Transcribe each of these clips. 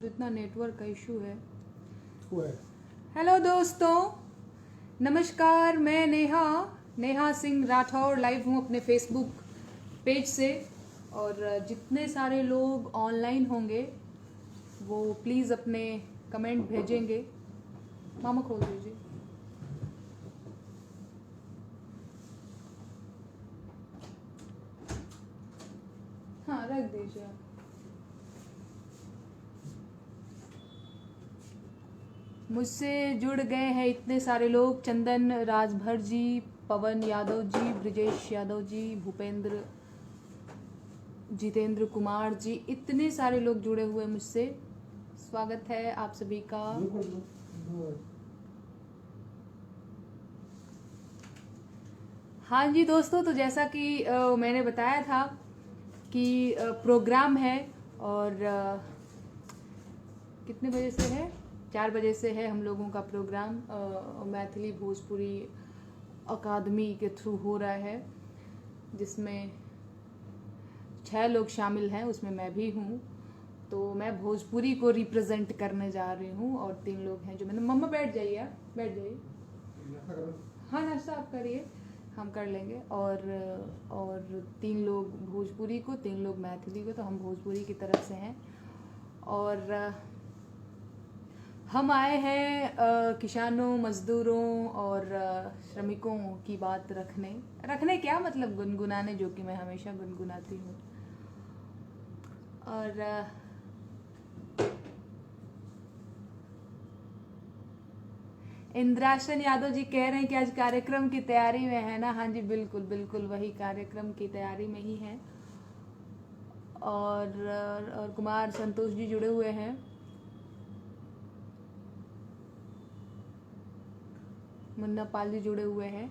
इतना नेटवर्क का इशू है। हुआ है। हेलो दोस्तों, नमस्कार। मैं नेहा सिंह राठौर लाइव हूँ अपने फेसबुक पेज से, और जितने सारे लोग ऑनलाइन होंगे वो प्लीज़ अपने कमेंट भेजेंगे। मामा खोल दीजिए। हाँ, रख दीजिए आप। मुझसे जुड़ गए हैं इतने सारे लोग: चंदन राजभर जी, पवन यादव जी, ब्रिजेश यादव जी, भूपेंद्र, जितेंद्र कुमार जी, इतने सारे लोग जुड़े हुए मुझसे। स्वागत है आप सभी का। हाँ जी दोस्तों, तो जैसा कि मैंने बताया था कि प्रोग्राम है, और कितने बजे से है? 4 बजे से है हम लोगों का प्रोग्राम। मैथिली भोजपुरी अकादमी के थ्रू हो रहा है, जिसमें 6 लोग शामिल हैं, उसमें मैं भी हूँ। तो मैं भोजपुरी को रिप्रेजेंट करने जा रही हूँ, और 3 लोग हैं जो मैंने। मम्मा बैठ जाइए, आप बैठ जाइए। हाँ, नाश्ता आप करिए, हम कर लेंगे। और 3 लोग भोजपुरी को, 3 लोग मैथिली को, तो हम भोजपुरी की तरफ से हैं। और हम आए हैं किसानों, मज़दूरों और श्रमिकों की बात रखने क्या मतलब गुनगुनाने, जो कि मैं हमेशा गुनगुनाती हूँ। और इंद्राशन यादव जी कह रहे हैं कि आज कार्यक्रम की तैयारी में है ना। हाँ जी, बिल्कुल बिल्कुल, वही कार्यक्रम की तैयारी में ही है। और कुमार संतोष जी जुड़े हुए हैं। मुन्ना पाल जी जुड़े हुए हैं।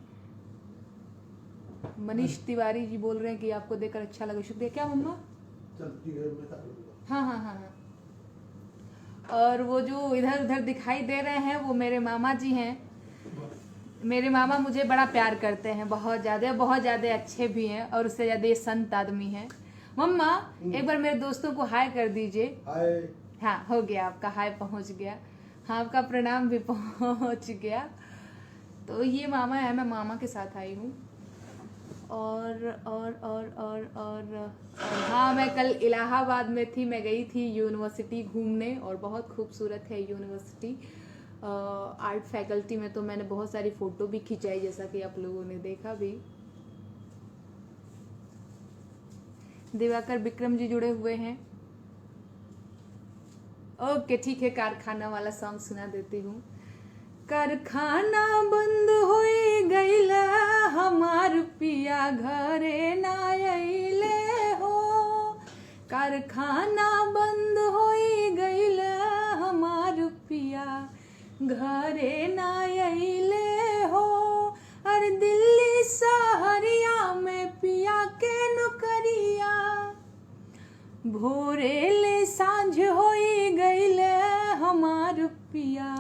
मनीष तिवारी जी बोल रहे हैं कि आपको देखकर अच्छा लगा। शुक्रिया। क्या मम्मा? हाँ हाँ हाँ हाँ। और वो जो इधर उधर दिखाई दे रहे हैं वो मेरे मामा जी हैं। मेरे मामा मुझे बड़ा प्यार करते हैं, बहुत ज़्यादा अच्छे भी हैं, और उससे ज़्यादा ये संत आदमी हैं। मम्मा, एक बार मेरे दोस्तों को हाय कर दीजिए। हाय। हाँ, हो गया, आपका हाय पहुंच गया। हाँ, आपका प्रणाम भी पहुंच गया। तो ये मामा है, मैं मामा के साथ आई हूँ। और हाँ, मैं कल इलाहाबाद में थी। मैं गई थी यूनिवर्सिटी घूमने, और बहुत खूबसूरत है यूनिवर्सिटी। आर्ट फैकल्टी में तो मैंने बहुत सारी फ़ोटो भी खिंचाई, जैसा कि आप लोगों ने देखा भी। दिवाकर विक्रम जी जुड़े हुए हैं। ओके, ठीक है, कारखाना वाला सॉन्ग सुना देती हूँ। कारखाना बंद हो गईला, हमार पिया घरे ना अइले हो। कारखाना बंद हो गईला, हमार पिया घरे ना अइले हो। अरे दिल्ली सहरिया में पिया के नौकरिया, भोरे ले सांझ हो गईले, हमार पिया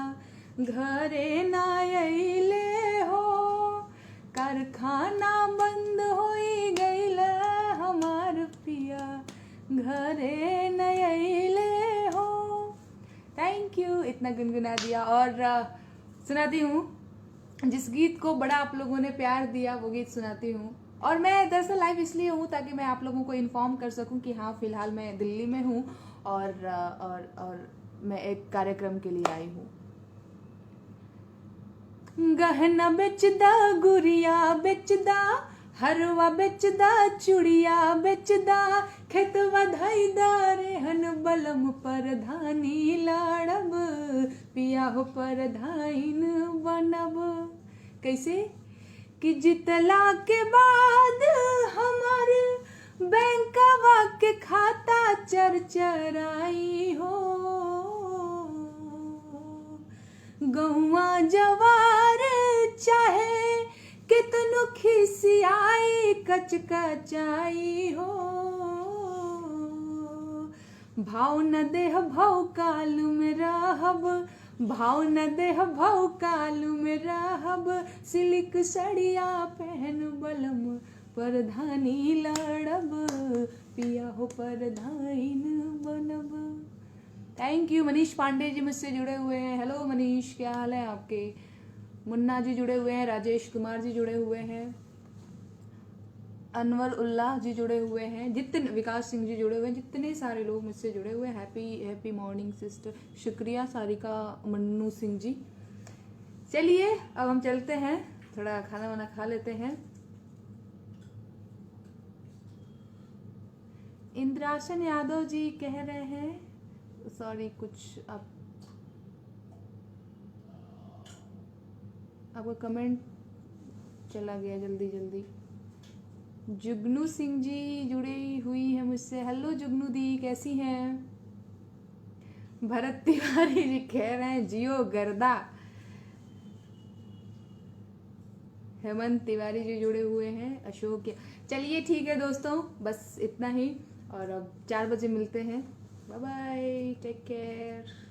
घरे ना अइले हो। कारखाना बंद हो गईले, हमार पिया घरे न अइले हो। थैंक यू, इतना गुनगुना दिया। और सुनाती हूँ जिस गीत को बड़ा आप लोगों ने प्यार दिया, वो गीत सुनाती हूँ। और मैं दरअसल लाइव इसलिए हूँ ताकि मैं आप लोगों को इन्फॉर्म कर सकूँ कि हाँ, फिलहाल मैं दिल्ली में हूँ, और मैं एक कार्यक्रम के लिए आई हूँ। गहना बेचदा, गुड़िया बेचदा, हरवा बेचदा, चूड़िया बेचदा, खेतवा धैदा, रेहन बलम परधानी लाड़ब, पिया हो परधाइन बनब। कैसे कि जितला के बाद हमार बैंकवा के खाता चरचराई हो। गौवा जवार चाहे कितनो खिसियाई, कचकचाई हो। भाव न देह भाव कालू में रहब, भाव न देह भाव कालू में रहब, सिल्क सड़िया पहन बलम परधानी लड़ब, पिया हो परधाइन बनब। Thank you. मनीष पांडे जी मुझसे जुड़े हुए हैं। हेलो मनीष, क्या हाल है आपके। मुन्ना जी जुड़े हुए हैं, राजेश कुमार जी जुड़े हुए हैं, अनवर उल्लाह जी जुड़े हुए हैं, जितने विकास सिंह जी जुड़े हुए हैं, जितने सारे लोग मुझसे जुड़े हुए हैं। Happy morning sister. शुक्रिया सारिका मन्नू सिंह जी। चलिए अब हम चलते हैं, थोड़ा खाना वाना खा लेते हैं। इंद्रासन यादव जी कह रहे हैं, सॉरी कुछ आपका कमेंट चला गया जल्दी जल्दी। जुगनू सिंह जी जुड़ी हुई है मुझसे। हेलो जुगनू दी, कैसी हैं। भरत तिवारी जी कह रहे हैं जियो गर्दा। हेमंत तिवारी जी जुड़े हुए हैं, अशोक। चलिए ठीक है दोस्तों, बस इतना ही, और अब 4 बजे मिलते हैं। Bye bye, take care.